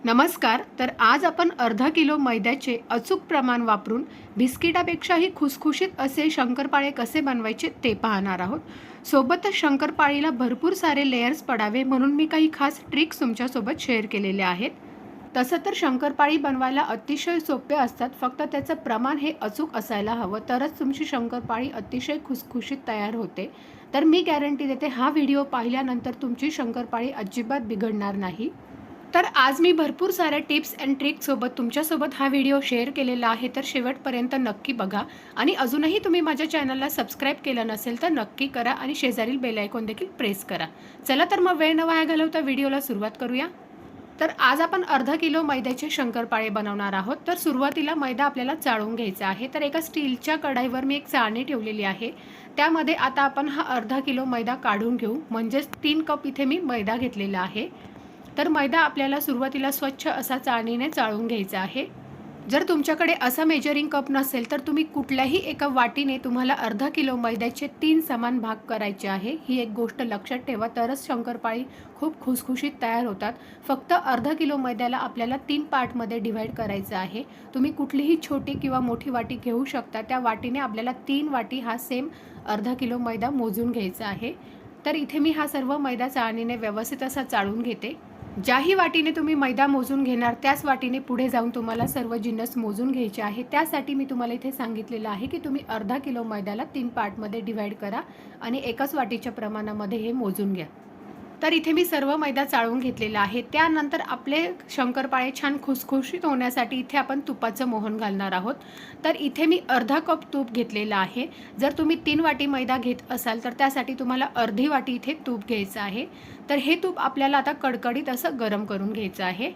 नमस्कार. तर आज आपण अर्धा किलो मैद्याचे अचूक प्रमाण वापरून बिस्किटापेक्षाही खुसखुशीत असे शंकरपाळे कसे बनवायचे ते पाहणार आहोत. सोबतच शंकरपाळीला भरपूर सारे लेयर्स पडावे म्हणून मी काही खास ट्रिक्स तुमच्यासोबत शेअर केलेले आहेत. तसं तर शंकरपाळी बनवायला अतिशय सोपे असतात, फक्त त्याचं प्रमाण हे अचूक असायला हवं, तरच तुमची शंकरपाळी अतिशय खुसखुशीत तयार होते. तर मी गॅरंटी देते, हा व्हिडिओ पाहिल्यानंतर तुमची शंकरपाळी अजिबात बिघडणार नाही. तर आज मी भरपूर साऱ्या टिप्स अँड ट्रिक्ससोबत तुमच्यासोबत हा व्हिडिओ शेअर केलेला आहे, तर शेवटपर्यंत नक्की बघा. आणि अजूनही तुम्ही माझ्या चॅनलला सबस्क्राईब केलं नसेल तर नक्की करा आणि शेजारील बेल आयकॉन देखील प्रेस करा. चला तर मग वेळ न वाया घालवता व्हिडिओला सुरुवात करूया. तर आज आपण अर्धा किलो मैद्याचे शंकरपाळे बनवणार आहोत. तर सुरुवातीला मैदा आपल्याला चाळून घ्यायचा आहे. तर एका स्टीलच्या कढईवर मी एक चाळणी ठेवलेली आहे. त्यामध्ये आता आपण हा अर्धा किलो मैदा काढून घेऊ. म्हणजेच 3 कप इथे मी मैदा घेतलेला आहे. तर मैदा आपल्याला सुरुवातीला स्वच्छ असा चाळणीने चाळून घ्यायचा आहे. जर तुमच्याकडे असा मेजरिंग कप नसेल तर तुम्ही कुठल्याही एका वाटीने तुम्हाला अर्धा किलो मैद्याचे 3 समान भाग करायचे आहे. ही एक गोष्ट लक्षात ठेवा, तरच शंकरपाळी खूप खुसखुशीत तयार होतात. फक्त अर्धा किलो मैद्याला आपल्याला 3 पार्टमध्ये डिव्हाइड करायचं आहे. तुम्ही कुठलीही छोटी किंवा मोठी वाटी घेऊ शकता. त्या वाटीने आपल्याला 3 वाटी हा सेम अर्धा किलो मैदा मोजून घ्यायचा आहे. तर इथे मी हा सर्व मैदा चाळणीने व्यवस्थित असा चाळून घेते. ज्याही वाटीने तुम्ही मैदा मोजून घेणार त्याच वाटीने पुढे जाऊन तुम्हाला सर्व जिन्नस मोजून घ्यायचे आहे. त्यासाठी मी तुम्हाला इथे सांगितलेलं आहे की तुम्ही अर्धा किलो मैद्याला 3 पार्टमध्ये डिव्हाइड करा आणि एकाच वाटीच्या प्रमाणामध्ये हे मोजून घ्या. तर इथे मी सर्व मैदा चाळून घेतलेला आहे. त्यानंतर आपले शंकरपाळे छान खुसखुशीत होण्यासाठी इथे आपण तुपाचं मोहन घालणार आहोत. तर इथे मी अर्धा कप तूप घेतलेलं आहे. जर तुम्ही 3 वाटी मैदा घेत असाल तर त्यासाठी तुम्हाला अर्धी वाटी इथे तूप घ्यायचं आहे. तर हे तूप आपल्याला आता कडकडीत असं गरम करून घ्यायचं आहे.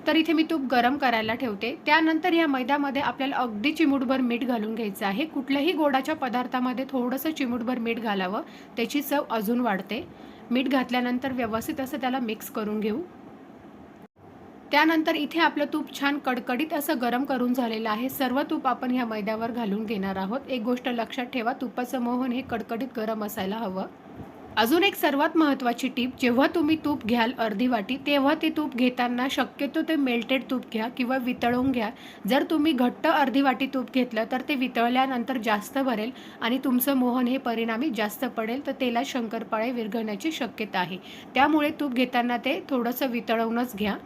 तर इथे मी तूप गरम करायला ठेवते. त्यानंतर या मैद्यामध्ये आपल्याला अगदी चिमूटभर मीठ घालून घ्यायचं आहे. कुठल्याही गोडाच्या पदार्थामध्ये थोडंसं चिमूटभर मीठ घालावं, त्याची चव अजून वाढते. मीठ घातल्यानंतर व्यवस्थित असं त्याला मिक्स करून घेऊ. त्यानंतर इथे आपलं तूप छान कडकडीत असं गरम करून झालेलं आहे. सर्व तूप आपण ह्या मैद्यावर घालून घेणार आहोत. एक गोष्ट लक्षात ठेवा, तुपाचं मोहन हे कडकडीत गरम असायला हवं. अजून एक सर्वात महत्त्वाची टीप, जेव्हा तुम्ही तूप घ्याल अर्धी वाटी, तेव्हा ते तूप घेताना शक्यतो ते मेल्टेड तूप घ्या किंवा वितळवून घ्या. जर तुम्ही घट्ट अर्धी वाटी तूप घेतलं तर ते वितळल्यानंतर जास्त भरेल आणि तुमचं मोहन हे परिणामी जास्त पडेल, तर तेलात शंकरपाळे विरघळण्याची शक्यता आहे. त्यामुळे तूप घेताना ते थोडंसं वितळवूनच घ्या.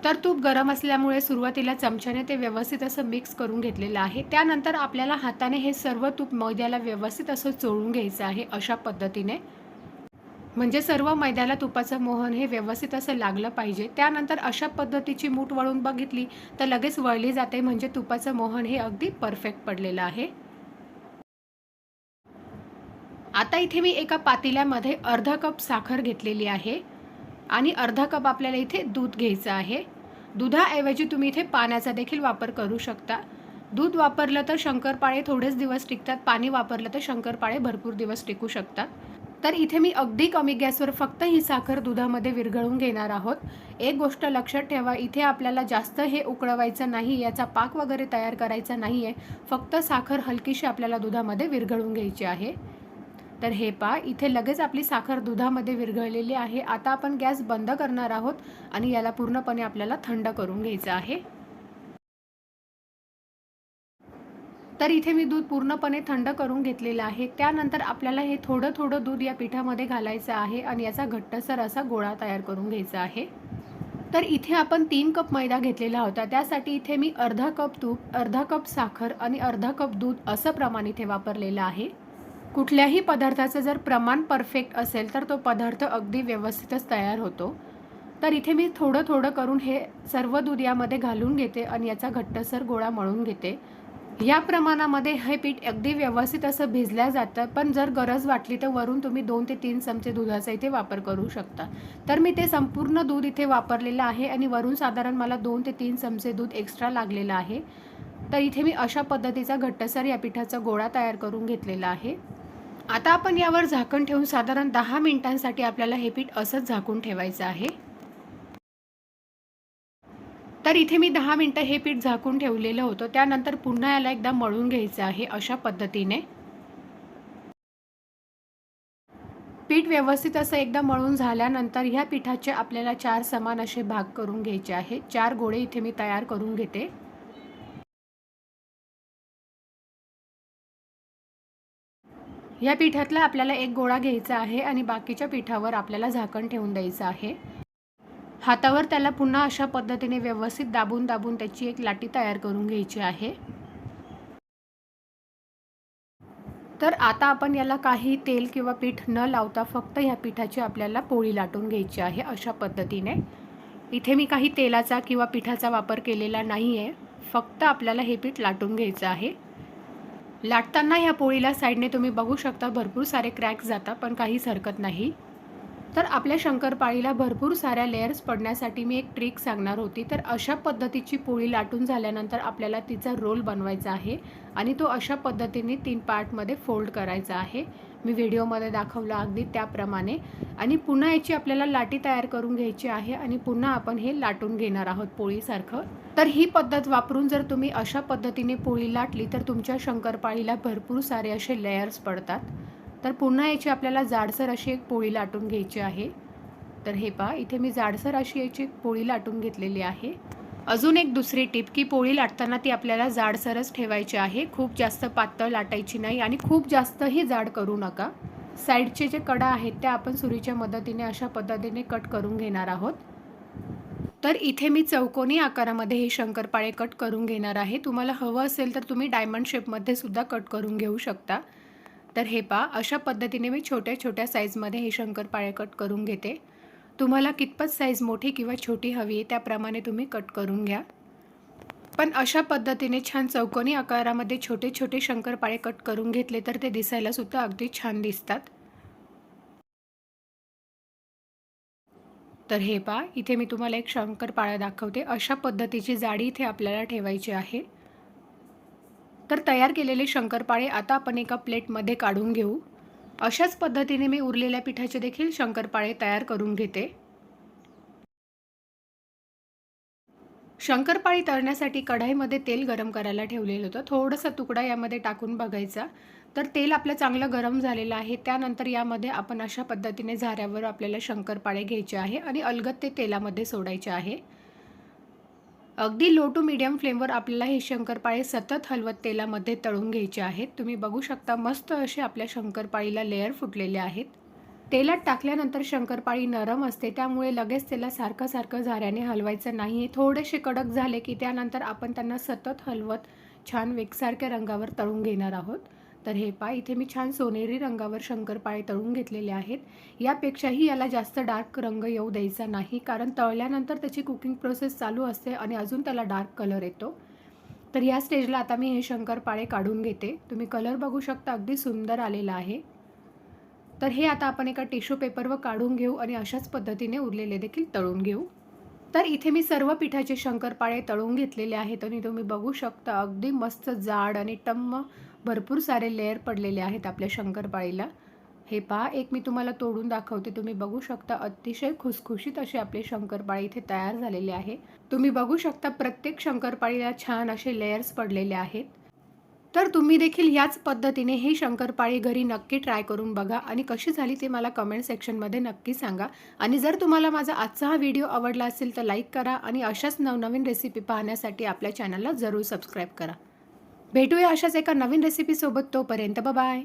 तर तूप गरम असल्यामुळे सुरुवातीला चमच्याने ते व्यवस्थित असं मिक्स करून घेतलेलं आहे. त्यानंतर आपल्याला हाताने हे सर्व तूप मैद्याला व्यवस्थित असं चोळून घ्यायचं आहे, अशा पद्धतीने. म्हणजे सर्व मैद्याला तुपाचं मोहन हे व्यवस्थित असं लागलं पाहिजे. त्यानंतर अशा पद्धतीची मूठ वळून बघितली तर लगेच वळली जाते, म्हणजे तुपाचं मोहन हे अगदी परफेक्ट पडलेलं आहे. आता इथे मी एका पातेल्यामध्ये अर्धा कप साखर घेतलेली आहे आणि अर्धा कप आपल्याला इथे दूध घ्यायचं आहे. दुधाऐवजी तुम्ही इथे पाण्याचा देखील वापर करू शकता. दूध वापरलं तर शंकरपाळे थोडेच दिवस टिकतात, पाणी वापरलं तर शंकरपाळे भरपूर दिवस टिकू शकतात. तर इथे मी अगदी कमी गॅसवर फक्त ही साखर दुधामध्ये विरघळून घेणार आहोत. एक गोष्ट लक्षात ठेवा, इथे आपल्याला जास्त हे उकळवायचं नाही, याचा पाक वगैरे तयार करायचा नाही आहे. फक्त साखर हलकीशी आपल्याला दुधामध्ये विरघळून घ्यायची आहे. तर हे पहा, इथे लगेच आपली साखर दुधामध्ये विरघळलेली आहे. आता आपण गॅस बंद करणार आहोत आणि याला पूर्णपणे आपल्याला थंड करून घ्यायचं आहे. तर इथे मी दूध पूर्णपणे थंड करून घेतलेलं आहे. त्यानंतर आपल्याला हे थोडं थोडं दूध या पिठामध्ये घालायचं आहे आणि याचा घट्टसर असा गोळा तयार करून घ्यायचा आहे. तर इथे आपण 3 कप मैदा घेतलेला होता, त्यासाठी इथे मी अर्धा कप तूप, अर्धा कप साखर आणि अर्धा कप दूध असं प्रमाण इथे वापरलेलं आहे. कुठल्याही पदार्थाचं जर प्रमाण परफेक्ट असेल तर तो पदार्थ अगदी व्यवस्थितच तयार होतो. तर इथे मी थोडं थोडं करून हे सर्व दूध यामध्ये घालून घेते आणि याचा घट्टसर गोळा मळून घेते. या प्रमाणामध्ये हे पीठ अगदी व्यवस्थित असं भिजलं जातं, पण जर गरज वाटली तर वरून तुम्ही 2 ते 3 चमचे दुधाचा इथे वापर करू शकता. तर मी ते संपूर्ण दूध इथे वापरलेलं आहे आणि वरून साधारण मला 2 ते 3 चमचे दूध एक्स्ट्रा लागलेलं आहे. तर इथे मी अशा पद्धतीचा घट्टसर या पिठाचा गोळा तयार करून घेतलेला आहे. आता आपण यावर झाकण ठेवून साधारण 10 मिनिटांसाठी आपल्याला हे पीठ असंच झाकून ठेवायचं आहे. तर इथे मी 10 मिनिटं हे पीठ झाकून ठेवलेलं होतं. त्यानंतर पुन्हा याला एकदा मळून घ्यायचं आहे अशा पद्धतीने. पीठ व्यवस्थित असं एकदा मळून झाल्यानंतर ह्या पिठाचे आपल्याला 4 समान असे भाग करून घ्यायचे आहे। 4 गोळे इथे मी तयार करून घेते। या पिठातला आपल्याला एक गोळा घ्यायचा आहे आणि बाकीच्या पिठावर आपल्याला झाकण ठेवून द्यायचं आहे। हातावर त्याला पुन्हा अशा पद्धतीने व्यवस्थित दाबून दाबून त्याची एक लाटी तयार करून घ्यायची आहे। तर आता आपण याला काही तेल किंवा पीठ न लावता फक्त ह्या पिठाची आपल्याला पोळी लाटून घ्यायची आहे अशा पद्धतीने। इथे मी काही तेलाचा किंवा पिठाचा वापर केलेला नाही आहे, फक्त आपल्याला हे पीठ लाटून घ्यायचं आहे। लाटताना ह्या पोळीला साईडने तुम्ही बघू शकता भरपूर सारे क्रॅक जातात, पण काहीच हरकत नाही। तर आपल्या शंकरपाळीला भरपूर साऱ्या लेयर्स पडण्यासाठी मी एक ट्रिक सांगणार होती। तर अशा पद्धतीची पोळी लाटून झाल्यानंतर आपल्याला तिचा रोल बनवायचा आहे आणि तो अशा पद्धतीने 3 पार्टमध्ये फोल्ड करायचा आहे। मी व्हिडिओमध्ये दाखवलं अगदी त्याप्रमाणे। आणि पुन्हा याची आपल्याला लाटी तयार करून घ्यायची आहे आणि पुन्हा आपण हे लाटून घेणार आहोत पोळीसारखं। तर ही पद्धत वापरून जर तुम्ही अशा पद्धतीने पोळी लाटली तर तुमच्या शंकरपाळीला भरपूर सारे असे लेयर्स पडतात। तर पुन्हा याची आपल्याला जाडसर अशी एक पोळी लाटून घ्यायची आहे। तर हे पहा, इथे मी जाडसर अशी याची पोळी लाटून घेतलेली आहे। अजून एक दुसरी टिप की पोळी लाटताना ती आपल्याला जाडसरच ठेवायची आहे, खूप जास्त पातळ लाटायची नाही आणि खूप जास्तही जाड करू नका। साईडचे जे कडा आहेत त्या आपण सुरीच्या मदतीने अशा पद्धतीने कट करून घेणार आहोत। तर इथे मी चौकोनी आकारामध्ये हे शंकरपाळे कट करून घेणार आहे। तुम्हाला हवं असेल तर तुम्ही डायमंड शेपमध्ये सुद्धा कट करून घेऊ शकता। तर हे पहा, अशा पद्धतीने मी छोट्या छोट्या साईजमध्ये हे शंकरपाळे कट करून घेते। तुम्हाला कितपत साईज मोठी किंवा छोटी हवी आहे त्याप्रमाणे तुम्ही कट करून घ्या। पण अशा पद्धतीने छान चौकोनी आकारामध्ये छोटे छोटे शंकरपाळे कट करून घेतले तर ते दिसायला सुद्धा अगदी छान दिसतात। तर हे पहा, इथे मी तुम्हाला एक शंकरपाळा दाखवते। अशा पद्धतीची जाडी इथे आपल्याला ठेवायची आहे। तर तयार केलेले शंकरपाळे आता आपण एका प्लेटमध्ये काढून घेऊ। अशाच पद्धतीने मी उरलेल्या पिठाचे देखील शंकरपाळे तयार करून घेते। शंकरपाळी तळण्यासाठी कढईमध्ये तेल गरम करायला ठेवलेलं होतं। थोडासा तुकडा यामध्ये टाकून बघायचा। तर तेल आपलं चांगलं गरम झालेलं आहे। त्यानंतर यामध्ये आपण अशा पद्धतीने झाऱ्यावर आपल्याला शंकरपाळे घ्यायचे आहे आणि अलगद ते तेलामध्ये सोडायचे आहे। अगदी लो टू मीडियम फ्लेमवर आपल्याला हे शंकरपाळे सतत हलवत तेलामध्ये तळून घ्यायचे आहेत। तुम्ही बघू शकता मस्त असे आपल्या शंकरपाळीला लेयर फुटलेले आहेत। तेलात टाकल्यानंतर शंकरपाळी नरम असते, त्यामुळे लगेच त्याला सारखं झाऱ्याने हलवायचं नाही। थोडेसे कडक झाले की त्यानंतर आपण त्यांना सतत हलवत छान एकसारख्या रंगावर तळून घेणार आहोत। तर हे पहा, इथे मी छान सोनेरी रंगावर शंकरपाळे तळून घेतलेले आहेत। यापेक्षाही याला जास्त डार्क रंग येऊ द्यायचा नाही, कारण तळल्यानंतर त्याची कुकिंग प्रोसेस चालू असते आणि अजून त्याला डार्क कलर येतो। तर या स्टेजला आता मी हे शंकरपाळे काढून घेते। तुम्ही कलर बघू शकता, अगदी सुंदर आलेला आहे। तर हे आता आपण एका टिश्यू पेपरवर काढून घेऊ आणि अशाच पद्धतीने उरलेले देखील तळून घेऊ। तर इथे मी सर्व पिठाचे शंकरपाळे तळून घेतलेले आहेत आणि तुम्ही बघू शकता अगदी मस्त जाड आणि टम्म भरपूर सारे लेयर पडलेले आहेत आपल्या शंकरपाळीला। हे पहा, एक मी तुम्हाला तोडून दाखवते। तुम्ही बघू शकता अतिशय खुसखुशीत असे आपले शंकरपाळे इथे तयार झालेले आहे। तुम्ही बघू शकता प्रत्येक शंकरपाळीला छान असे लेयर्स पडलेले आहेत। तर तुम्ही देखील याच पद्धतीने हे शंकरपाळी घरी नक्की ट्राय करून बघा आणि कशी झाली ते मला कमेंट सेक्शनमध्ये नक्की सांगा। आणि जर तुम्हाला माझा आजचा हा व्हिडिओ आवडला असेल तर लाईक करा आणि अशाच नवनवीन रेसिपी पाहण्यासाठी आपल्या चॅनलला जरूर सबस्क्राईब करा। भेटूया अशाच एका नवीन रेसिपीसोबत, तोपर्यंत बाय बाय।